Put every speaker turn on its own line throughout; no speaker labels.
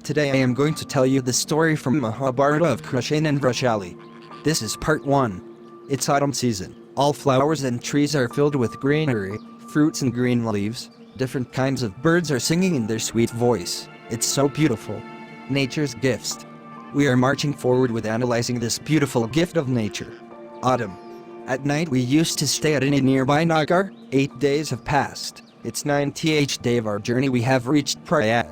Today I am going to tell you the story from Mahabharata of Karna and Vrushali. This is part 1. It's autumn season. All flowers and trees are filled with greenery, fruits and green leaves. Different kinds of birds are singing in their sweet voice. It's so beautiful. Nature's gifts. We are marching forward with analyzing this beautiful gift of nature. Autumn. At night we used to stay at a nearby Nagar. 8 days have passed. It's 9th day of our journey. We have reached Prayag.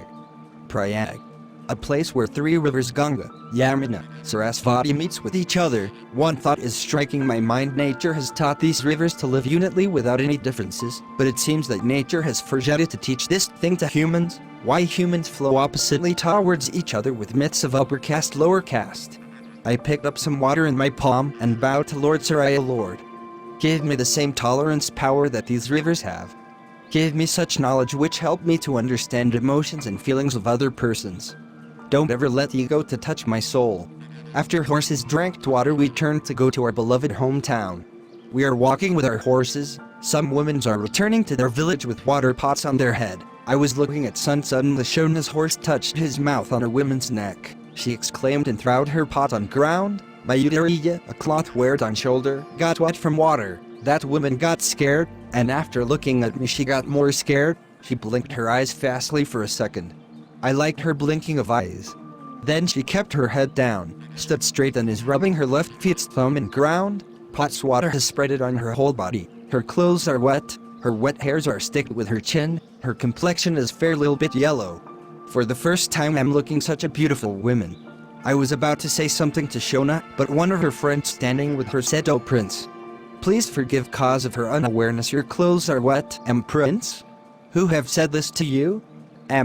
A place where 3 rivers Ganga, Yamuna, Sarasvati meets with each other. One thought is striking my mind. Nature has taught these rivers to live unitly without any differences, but it seems that nature has forgotten to teach this thing to humans. Why humans flow oppositely towards each other with myths of upper caste, lower caste. I picked up some water in my palm and bowed to Lord Saraya. Lord, give me the same tolerance power that these rivers have. Give me such knowledge which help me to understand emotions and feelings of other persons. Don't ever let ego to touch my soul. After horses drank water, we turned to go to our beloved hometown. We are walking with our horses. Some women are returning to their village with water pots on their head. I was looking at Sun. Suddenly Shona's horse touched his mouth on a woman's neck. She exclaimed and throwed her pot on ground. My udariya, a cloth weared on shoulder, got wet from water. That woman got scared, and after looking at me she got more scared. She blinked her eyes fastly for a second. I liked her blinking of eyes. Then she kept her head down, stood straight and is rubbing her left feet's thumb in ground. Pot's water has spread it on her whole body. Her clothes are wet, her wet hairs are sticked with her chin, her complexion is fair little bit yellow. For the first time I'm looking such a beautiful woman. I was about to say something to Shona, but one of her friends standing with her said, "Oh Prince, please forgive cause of her unawareness. Your clothes are wet." Prince? Who have said this to you?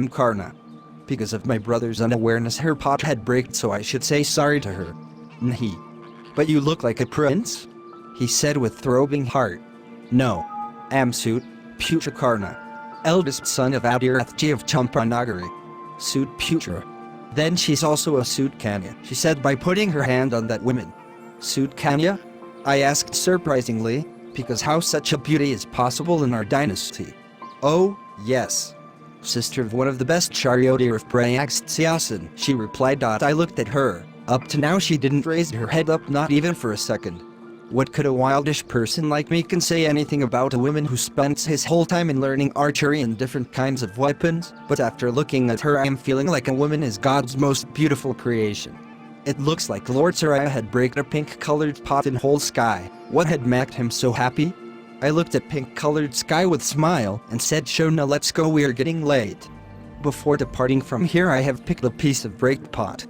Karna. Because of my brother's unawareness her pot had breaked, so I should say sorry to her. Nahi. But you look like a prince? He said with throbbing heart. No. Suit Putra Karna, eldest son of Adirathji of Champanagari. Suit Putra. Then she's also a Suit Kanya, she said by putting her hand on that woman. Suit Kanya? I asked surprisingly, because how such a beauty is possible in our dynasty? Oh, yes. Sister of one of the best Charioteer of Prayag's Siasan, she replied. I looked at her. Up to now she didn't raise her head up, not even for a second. What could a wildish person like me can say anything about a woman who spends his whole time in learning archery and different kinds of weapons? But after looking at her I am feeling like a woman is God's most beautiful creation. It looks like Lord Saraya had breaked a pink-colored pot in whole sky. What had made him so happy? I looked at pink-colored sky with smile and said, Shona, let's go, we are getting late. Before departing from here I have picked a piece of breaked pot.